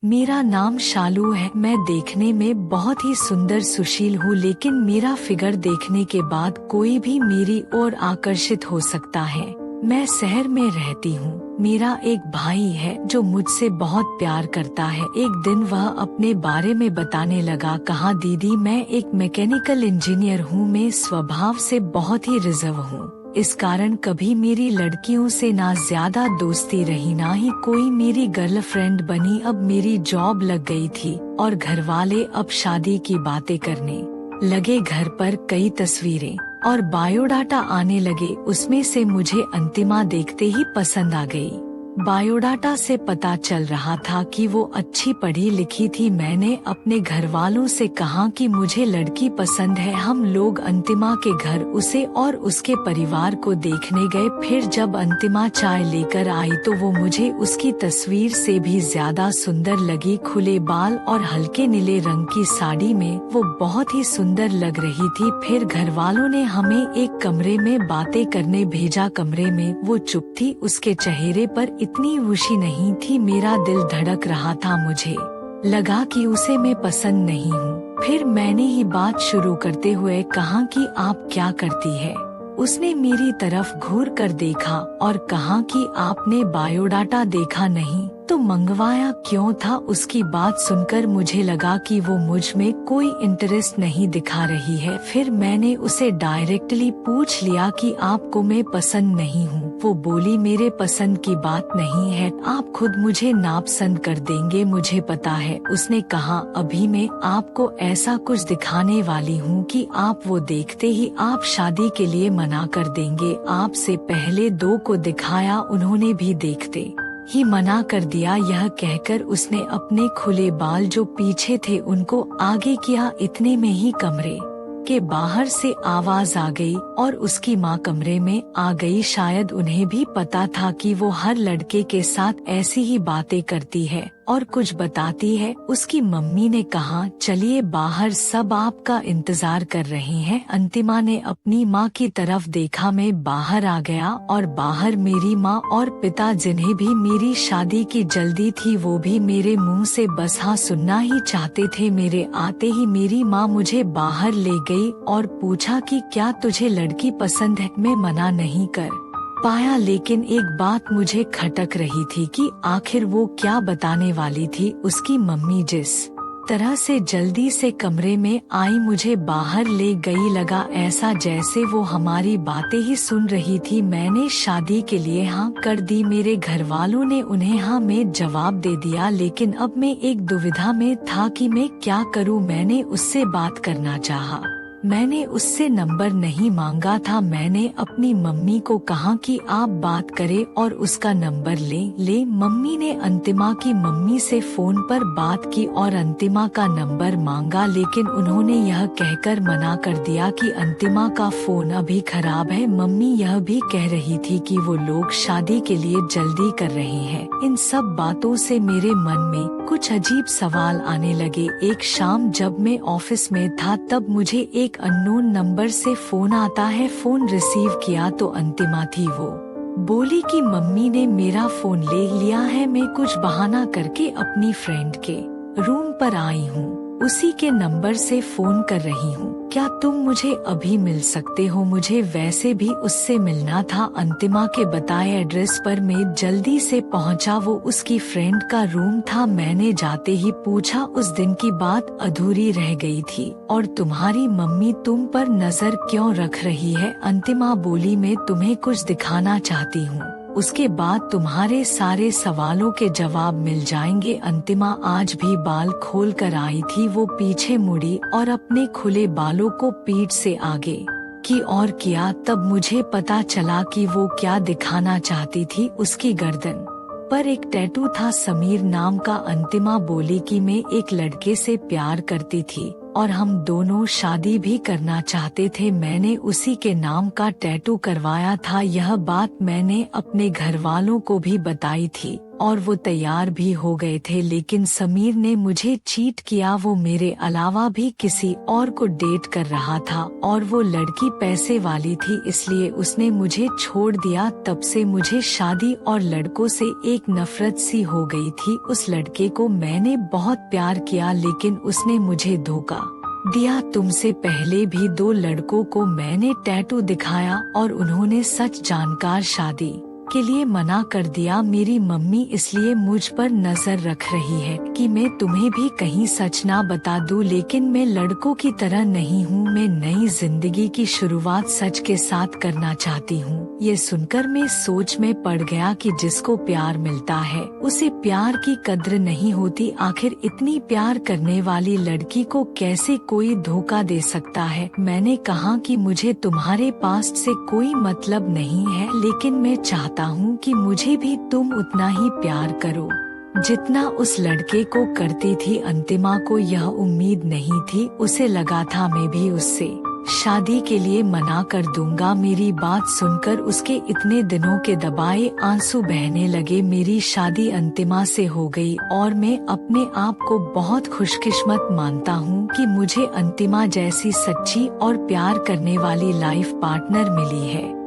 मेरा नाम शालू है। मैं देखने में बहुत ही सुंदर सुशील हूँ, लेकिन मेरा फिगर देखने के बाद कोई भी मेरी ओर आकर्षित हो सकता है। मैं शहर में रहती हूँ। मेरा एक भाई है जो मुझसे बहुत प्यार करता है। एक दिन वह अपने बारे में बताने लगा। कहा, दीदी मैं एक मैकेनिकल इंजीनियर हूँ। मैं स्वभाव से बहुत ही रिजर्व हूँ। इस कारण कभी मेरी लड़कियों से ना ज्यादा दोस्ती रही, ना ही कोई मेरी गर्लफ्रेंड बनी। अब मेरी जॉब लग गई थी और घर वाले अब शादी की बातें करने लगे। घर पर कई तस्वीरें और बायोडाटा आने लगे। उसमें से मुझे अंतिमा देखते ही पसंद आ गई। बायोडाटा से पता चल रहा था कि वो अच्छी पढ़ी लिखी थी। मैंने अपने घर वालों से कहा कि मुझे लड़की पसंद है। हम लोग अंतिमा के घर उसे और उसके परिवार को देखने गए। फिर जब अंतिमा चाय लेकर आई तो वो मुझे उसकी तस्वीर से भी ज्यादा सुंदर लगी। खुले बाल और हल्के नीले रंग की साड़ी में वो बहुत ही सुंदर लग रही थी। फिर घर वालों ने हमें एक कमरे में बातें करने भेजा। कमरे में वो चुप थी। उसके चेहरे पर इतनी खुशी नहीं थी। मेरा दिल धड़क रहा था। मुझे लगा कि उसे मैं पसंद नहीं हूँ। फिर मैंने ही बात शुरू करते हुए कहा कि आप क्या करती है। उसने मेरी तरफ घूर कर देखा और कहा कि आपने बायोडाटा देखा नहीं तो मंगवाया क्यों था। उसकी बात सुनकर मुझे लगा कि वो मुझ में कोई इंटरेस्ट नहीं दिखा रही है। फिर मैंने उसे डायरेक्टली पूछ लिया कि आपको मैं पसंद नहीं हूँ। वो बोली, मेरे पसंद की बात नहीं है, आप खुद मुझे नापसंद कर देंगे, मुझे पता है। उसने कहा, अभी मैं आपको ऐसा कुछ दिखाने वाली हूँ कि आप वो देखते ही आप शादी के लिए मना कर देंगे। आपसे पहले दो को दिखाया, उन्होंने भी देखते ही मना कर दिया। यह कहकर उसने अपने खुले बाल जो पीछे थे उनको आगे किया। इतने में ही कमरे के बाहर से आवाज आ गई और उसकी माँ कमरे में आ गई। शायद उन्हें भी पता था कि वो हर लड़के के साथ ऐसी ही बातें करती है और कुछ बताती है। उसकी मम्मी ने कहा, चलिए बाहर, सब आपका इंतजार कर रहे हैं। अंतिमा ने अपनी माँ की तरफ देखा। मैं बाहर आ गया और बाहर मेरी माँ और पिता, जिन्हें भी मेरी शादी की जल्दी थी, वो भी मेरे मुंह से बस हाँ सुनना ही चाहते थे। मेरे आते ही मेरी माँ मुझे बाहर ले गई और पूछा कि क्या तुझे लड़की पसंद है। मैं मना नहीं कर पाया, लेकिन एक बात मुझे खटक रही थी कि आखिर वो क्या बताने वाली थी। उसकी मम्मी जिस तरह से जल्दी से कमरे में आई, मुझे बाहर ले गई, लगा ऐसा जैसे वो हमारी बातें ही सुन रही थी। मैंने शादी के लिए हाँ कर दी। मेरे घर वालों ने उन्हें हाँ में जवाब दे दिया, लेकिन अब मैं एक दुविधा में था कि मैं क्या करूं। मैंने उससे बात करना चाहा। मैंने उससे नंबर नहीं मांगा था। मैंने अपनी मम्मी को कहा कि आप बात करें और उसका नंबर ले। मम्मी ने अंतिमा की मम्मी से फोन पर बात की और अंतिमा का नंबर मांगा, लेकिन उन्होंने यह कहकर मना कर दिया कि अंतिमा का फोन अभी खराब है। मम्मी यह भी कह रही थी कि वो लोग शादी के लिए जल्दी कर रहे हैं। इन सब बातों से मेरे मन में कुछ अजीब सवाल आने लगे। एक शाम जब मैं ऑफिस में था तब मुझे एक अननोन नंबर से फोन आता है। फोन रिसीव किया तो अंतिमा थी। वो बोली कि मम्मी ने मेरा फोन ले लिया है। मैं कुछ बहाना करके अपनी फ्रेंड के रूम पर आई हूँ, उसी के नंबर से फोन कर रही हूँ। क्या तुम मुझे अभी मिल सकते हो? मुझे वैसे भी उससे मिलना था। अंतिमा के बताए एड्रेस पर मैं जल्दी से पहुँचा। वो उसकी फ्रेंड का रूम था। मैंने जाते ही पूछा, उस दिन की बात अधूरी रह गई थी और तुम्हारी मम्मी तुम पर नजर क्यों रख रही है? अंतिमा बोली, मैं तुम्हें कुछ दिखाना चाहती हूँ, उसके बाद तुम्हारे सारे सवालों के जवाब मिल जाएंगे। अंतिमा आज भी बाल खोल कर आई थी। वो पीछे मुड़ी और अपने खुले बालों को पीठ से आगे की ओर किया। तब मुझे पता चला कि वो क्या दिखाना चाहती थी। उसकी गर्दन पर एक टैटू था, समीर नाम का। अंतिमा बोली कि मैं एक लड़के से प्यार करती थी और हम दोनों शादी भी करना चाहते थे। मैंने उसी के नाम का टैटू करवाया था। यह बात मैंने अपने घर वालों को भी बताई थी। और वो तैयार भी हो गए थे, लेकिन समीर ने मुझे चीट किया। वो मेरे अलावा भी किसी और को डेट कर रहा था और वो लड़की पैसे वाली थी, इसलिए उसने मुझे छोड़ दिया। तब से मुझे शादी और लड़कों से एक नफरत सी हो गई थी। उस लड़के को मैंने बहुत प्यार किया, लेकिन उसने मुझे धोखा दिया। तुमसे पहले भी 2 लड़कों को मैंने टैटू दिखाया और उन्होंने सच जानकर शादी के लिए मना कर दिया। मेरी मम्मी इसलिए मुझ पर नजर रख रही है कि मैं तुम्हें भी कहीं सच ना बता दूं, लेकिन मैं लड़कों की तरह नहीं हूँ। मैं नई जिंदगी की शुरुआत सच के साथ करना चाहती हूँ। ये सुनकर मैं सोच में पड़ गया कि जिसको प्यार मिलता है उसे प्यार की कद्र नहीं होती। आखिर इतनी प्यार करने वाली लड़की को कैसे कोई धोखा दे सकता है। मैंने कहा कि मुझे तुम्हारे पास्ट से कोई मतलब नहीं है, लेकिन मैं चाहता हूँ कि मुझे भी तुम उतना ही प्यार करो जितना उस लड़के को करती थी। अंतिमा को यह उम्मीद नहीं थी। उसे लगा था मैं भी उससे शादी के लिए मना कर दूंगा। मेरी बात सुनकर उसके इतने दिनों के दबाए आंसू बहने लगे। मेरी शादी अंतिमा से हो गई और मैं अपने आप को बहुत खुशकिस्मत मानता हूँ कि मुझे अंतिमा जैसी सच्ची और प्यार करने वाली लाइफ पार्टनर मिली है।